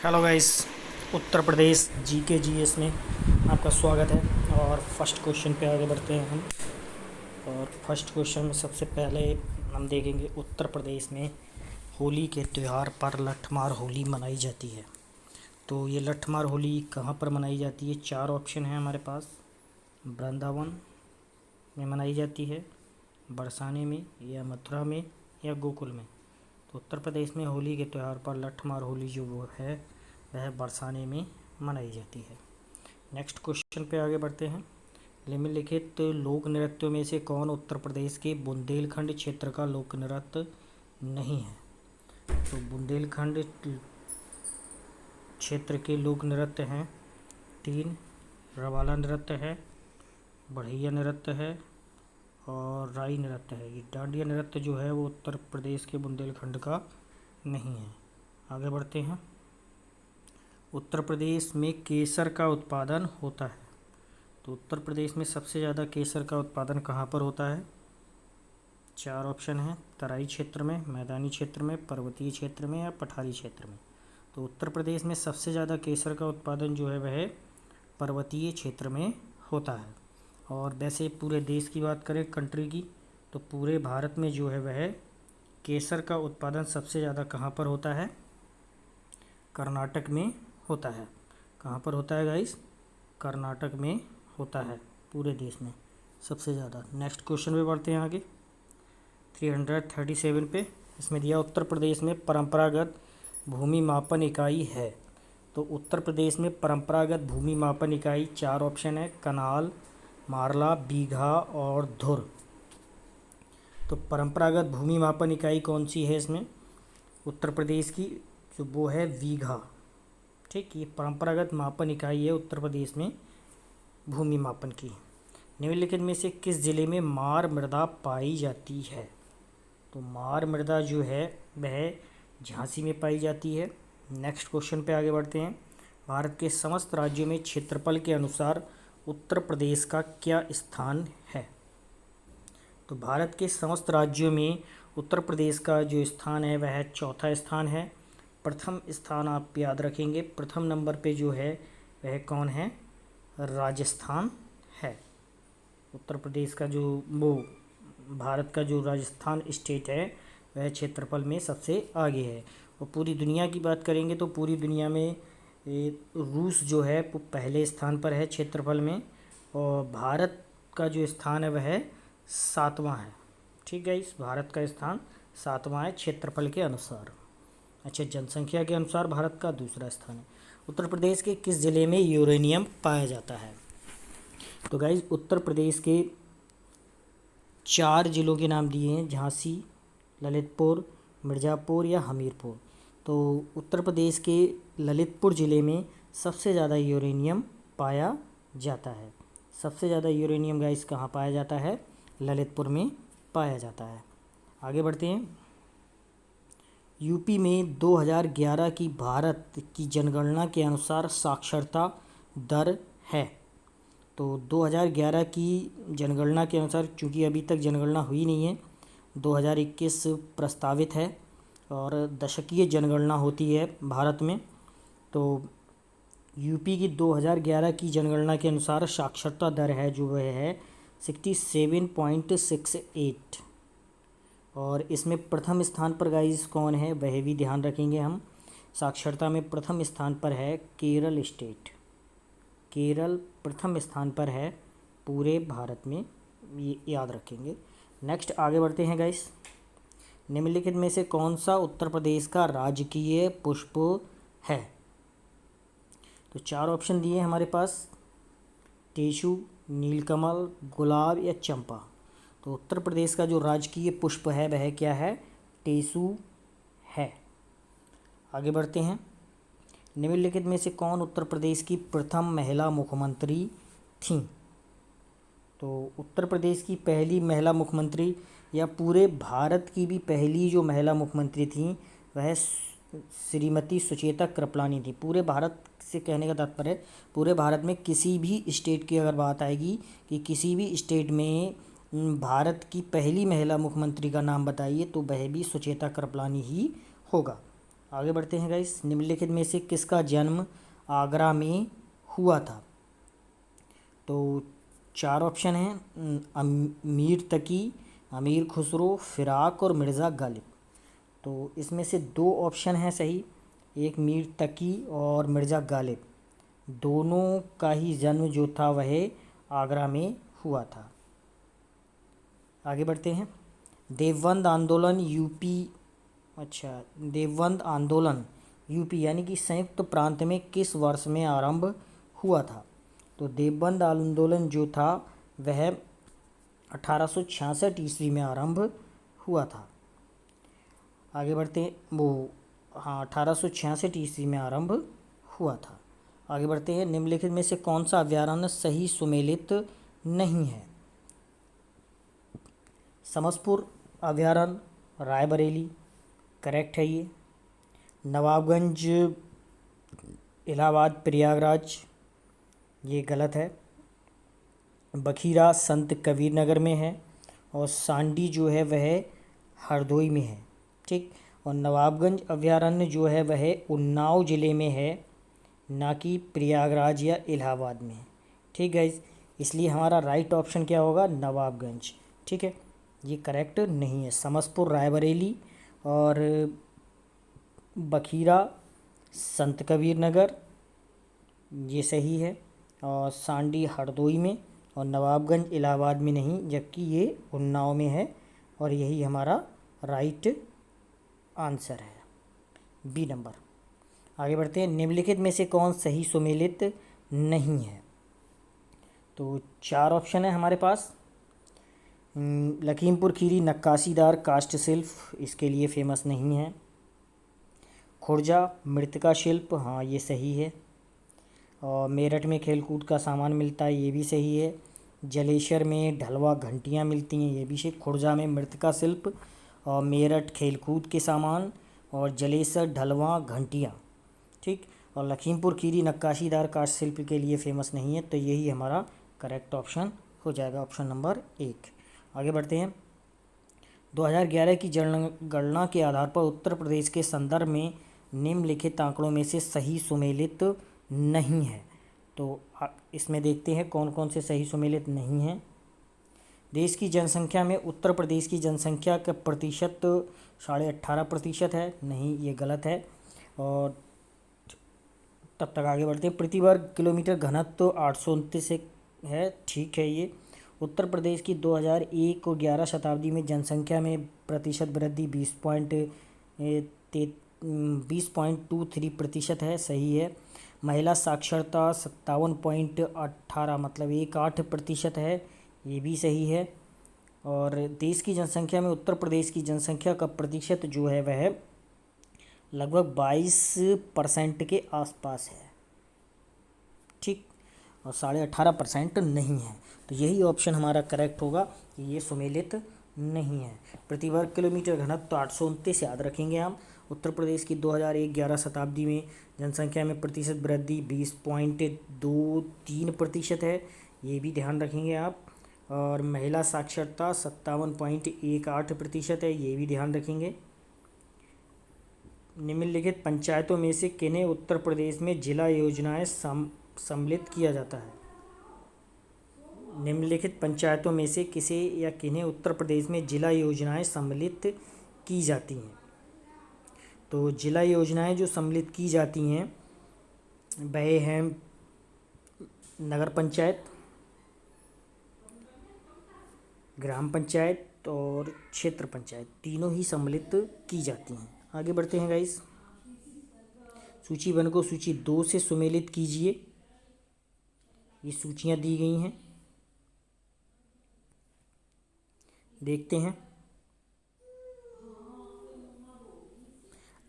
Hello guys. Uttar Pradesh GK GS में आपका स्वागत है। और फर्स्ट क्वेश्चन पे आगे बढ़ते हैं हम। और फर्स्ट क्वेश्चन में सबसे पहले हम देखेंगे उत्तर प्रदेश में होली के त्यौहार पर लठमार होली मनाई जाती है। तो ये लठमार होली कहाँ पर मनाई जाती है? चार ऑप्शन हैं हमारे पास। वृंदावन में मनाई जाती है, बरसाने में, या मथुरा में, या गोकुल में। तो उत्तर प्रदेश में होली के त्यौहार पर लठमार होली जो वो है वह बरसाने में मनाई जाती है। नेक्स्ट क्वेश्चन पे आगे बढ़ते हैं। निम्नलिखित लोक नृत्यों में से कौन उत्तर प्रदेश के बुंदेलखंड क्षेत्र का लोक नृत्य नहीं है? तो बुंदेलखंड क्षेत्र के लोक नृत्य हैं तीन। रवाला नृत्य है, बढ़िया नृत्य है, और राई नृत्य है। ये डांडिया नृत्य जो है वो उत्तर प्रदेश के बुंदेलखंड का नहीं है। आगे बढ़ते हैं। उत्तर प्रदेश में केसर का उत्पादन होता है। तो उत्तर प्रदेश में सबसे ज़्यादा केसर का उत्पादन कहाँ पर होता है? चार ऑप्शन हैं। तराई क्षेत्र में, मैदानी क्षेत्र में, पर्वतीय क्षेत्र में, या पठारी क्षेत्र में। तो उत्तर प्रदेश में सबसे ज़्यादा केसर का उत्पादन जो है वह पर्वतीय क्षेत्र में होता है। और वैसे पूरे देश की बात करें, कंट्री की, तो पूरे भारत में जो है वह केसर का उत्पादन सबसे ज़्यादा कहाँ पर होता है? कर्नाटक में होता है। कहाँ पर होता है गाइस? कर्नाटक में होता है पूरे देश में सबसे ज़्यादा। नेक्स्ट क्वेश्चन पे बढ़ते हैं आगे। 337 पे इसमें दिया उत्तर प्रदेश में परंपरागत भूमि मापन इकाई है। तो उत्तर प्रदेश में परंपरागत भूमि मापन इकाई चार ऑप्शन है। कनाल, मारला, बीघा और धुर। तो परंपरागत भूमि मापन इकाई कौन सी है इसमें? उत्तर प्रदेश की जो वो है बीघा। ठीक, ये परंपरागत मापन इकाई है उत्तर प्रदेश में भूमि मापन की। निम्नलिखित में से किस जिले में मार मृदा पाई जाती है? तो मार मृदा जो है वह झांसी में पाई जाती है। नेक्स्ट क्वेश्चन पे आगे बढ़ते हैं। भारत के समस्त राज्यों में क्षेत्रफल के अनुसार उत्तर प्रदेश का क्या स्थान है? तो भारत के समस्त राज्यों में उत्तर प्रदेश का जो स्थान है वह चौथा स्थान है। प्रथम स्थान आप याद रखेंगे, प्रथम नंबर पे जो है वह कौन है? राजस्थान है। उत्तर प्रदेश का जो वो भारत का जो राजस्थान स्टेट है वह क्षेत्रफल में सबसे आगे है। और पूरी दुनिया की बात करेंगे तो पूरी दुनिया में रूस जो है वो पहले स्थान पर है क्षेत्रफल में, और भारत का जो स्थान है वह सातवां है। ठीक है, इस भारत का स्थान सातवां है क्षेत्रफल के अनुसार। अच्छा, जनसंख्या के अनुसार भारत का दूसरा स्थान है। उत्तर प्रदेश के किस ज़िले में यूरेनियम पाया जाता है? तो गाइज उत्तर प्रदेश के चार ज़िलों के नाम दिए हैं: झांसी, ललितपुर, मिर्ज़ापुर या हमीरपुर। तो उत्तर प्रदेश के ललितपुर ज़िले में सबसे ज़्यादा यूरेनियम पाया जाता है। सबसे ज़्यादा यूरेनियम गाइस कहाँ पाया जाता है? ललितपुर में पाया जाता है। आगे बढ़ते हैं। यूपी में 2011 की भारत की जनगणना के अनुसार साक्षरता दर है। तो 2011 की जनगणना के अनुसार, चूँकि अभी तक जनगणना हुई नहीं है, 2021 प्रस्तावित है और दशकीय जनगणना होती है भारत में। तो यूपी की 2011 की जनगणना के अनुसार साक्षरता दर है जो वह है 67.68। और इसमें प्रथम स्थान पर गाइस कौन है वह भी ध्यान रखेंगे हम। साक्षरता में प्रथम स्थान पर है केरल स्टेट। केरल प्रथम स्थान पर है पूरे भारत में, ये याद रखेंगे। नेक्स्ट आगे बढ़ते हैं गाइस। निम्नलिखित में से कौन सा उत्तर प्रदेश का राजकीय पुष्प है? तो चार ऑप्शन दिए हैं हमारे पास: टेसु, नीलकमल, गुलाब या चंपा। तो उत्तर प्रदेश का जो राजकीय पुष्प है वह क्या है? टेसु है। आगे बढ़ते हैं। निम्नलिखित में से कौन उत्तर प्रदेश की प्रथम महिला मुख्यमंत्री थीं? तो उत्तर प्रदेश की पहली महिला मुख्यमंत्री, या पूरे भारत की भी पहली जो महिला मुख्यमंत्री थीं वह श्रीमती सुचेता कृपलानी थी। पूरे भारत से कहने का तात्पर्य है पूरे भारत में किसी भी स्टेट की अगर बात आएगी कि किसी भी स्टेट में भारत की पहली महिला मुख्यमंत्री का नाम बताइए तो वह भी सुचेता कृपलानी ही होगा। आगे बढ़ते हैं गाइस। निम्नलिखित में से किसका जन्म आगरा में हुआ था? तो 4 ऑप्शन हैं, अमीर तकी, अमीर खुसरो, फिराक और मिर्ज़ा गालिब। तो इसमें से 2 ऑप्शन हैं सही, एक मीर तकी और मिर्ज़ा गालिब, दोनों का ही जन्म जो था वह आगरा में हुआ था। आगे बढ़ते हैं। देवबंद आंदोलन यूपी, देवबंद आंदोलन यूपी यानी कि संयुक्त प्रांत में किस वर्ष में आरंभ हुआ था? तो देवबंद आंदोलन जो था वह 1866 ईस्वी में आरंभ हुआ था। आगे बढ़ते हैं। 1866 ईस्वी में आरंभ हुआ था। आगे बढ़ते हैं। निम्नलिखित में से कौन सा अभ्यारण्य सही सुमेलित नहीं है? समसपुर अभ्यारण्य, रायबरेली, करेक्ट है ये। नवाबगंज, इलाहाबाद, प्रयागराज, ये गलत है। बखीरा संत कबीर नगर में है और सांडी जो है वह हरदोई में है, ठीक। और नवाबगंज अभ्यारण्य जो है वह उन्नाव ज़िले में है, ना कि प्रयागराज या इलाहाबाद में, ठीक है। इसलिए हमारा राइट ऑप्शन क्या होगा? नवाबगंज, ठीक है। ये करेक्ट नहीं है। समसपुर, रायबरेली और बखीरा संत कबीर नगर ये सही है, और सांडी हरदोई में, और नवाबगंज इलाहाबाद में नहीं, जबकि ये उन्नाव में है, और यही हमारा राइट आंसर है, बी नंबर। आगे बढ़ते हैं। निम्नलिखित में से कौन सही सुमेलित नहीं है? तो 4 ऑप्शन है हमारे पास। लखीमपुर खीरी नक्काशीदार काष्ठ शिल्प इसके लिए फेमस नहीं है। खुर्जा मृतिका शिल्प, हाँ ये सही है। और मेरठ में खेलकूद का सामान मिलता है, ये भी सही है। जलेश्वर में ढलवा घंटियाँ मिलती हैं, ये भी सही। खुर्जा में मृतिका शिल्प और मेरठ खेलकूद के सामान, और जलेश्वर ढलवा घंटियाँ, ठीक। और लखीमपुर खीरी नक्काशीदार काष्ठ शिल्प के लिए फेमस नहीं है, तो यही हमारा करेक्ट ऑप्शन हो जाएगा, ऑप्शन नंबर 1। आगे बढ़ते हैं। 2011 की जनगणना के आधार पर उत्तर प्रदेश के संदर्भ में निम्नलिखित आंकड़ों में से सही सुमेलित नहीं है। तो इसमें देखते हैं कौन कौन से सही सुमेलित नहीं हैं। देश की जनसंख्या में उत्तर प्रदेश की जनसंख्या का प्रतिशत 18.5% है, नहीं ये गलत है। और तब तक आगे बढ़ते हैं। प्रति वर्ग किलोमीटर घनत्व 829 है, ठीक है। ये उत्तर प्रदेश की 2001 और 11 शताब्दी में जनसंख्या में प्रतिशत वृद्धि 20.23% है, सही है। महिला साक्षरता 57.18 मतलब 18% है, ये भी सही है। और देश की जनसंख्या में उत्तर प्रदेश की जनसंख्या का प्रतिशत जो है वह लगभग 22% के आसपास है, ठीक। और 18.5% नहीं है, तो यही ऑप्शन हमारा करेक्ट होगा कि ये सुमेलित नहीं है। प्रति वर्ग किलोमीटर घनत्व 829 याद रखेंगे हम। उत्तर प्रदेश की 2001-11 शताब्दी में जनसंख्या में प्रतिशत वृद्धि 20.23% है, ये भी ध्यान रखेंगे आप। और महिला साक्षरता 57.18% है, ये भी ध्यान रखेंगे। निम्नलिखित पंचायतों में से किन्हें उत्तर प्रदेश में जिला योजनाएं सम्मिलित किया जाता है? निम्नलिखित पंचायतों में से किसे या किन्हें उत्तर प्रदेश में जिला योजनाएं सम्मिलित की जाती हैं? तो जिला योजनाएं जो सम्मिलित की जाती हैं वह हैं नगर पंचायत, ग्राम पंचायत और क्षेत्र पंचायत, तीनों ही सम्मिलित की जाती हैं। आगे बढ़ते हैं गाइस। सूची 1 को सूची 2 से सुमेलित कीजिए। ये सूचियां दी गई हैं, देखते हैं।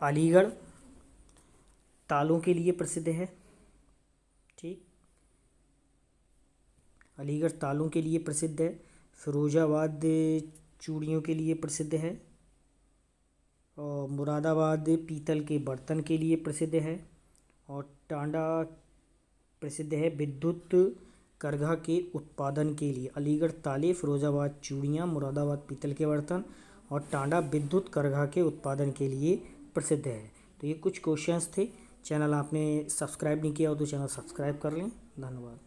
अलीगढ़ तालों के लिए प्रसिद्ध है, ठीक। अलीगढ़ तालों के लिए प्रसिद्ध है। फिरोजाबाद चूड़ियों के लिए प्रसिद्ध है, और मुरादाबाद पीतल के बर्तन के लिए प्रसिद्ध है, और टांडा प्रसिद्ध है विद्युत करघा के उत्पादन के लिए। अलीगढ़ ताले, फिरोजाबाद चूड़ियाँ, मुरादाबाद पीतल के बर्तन और टांडा विद्युत करघा के उत्पादन के लिए प्रसिद्ध है। तो ये कुछ क्वेश्चंस थे। चैनल आपने सब्सक्राइब नहीं किया हो तो चैनल सब्सक्राइब कर लें। धन्यवाद।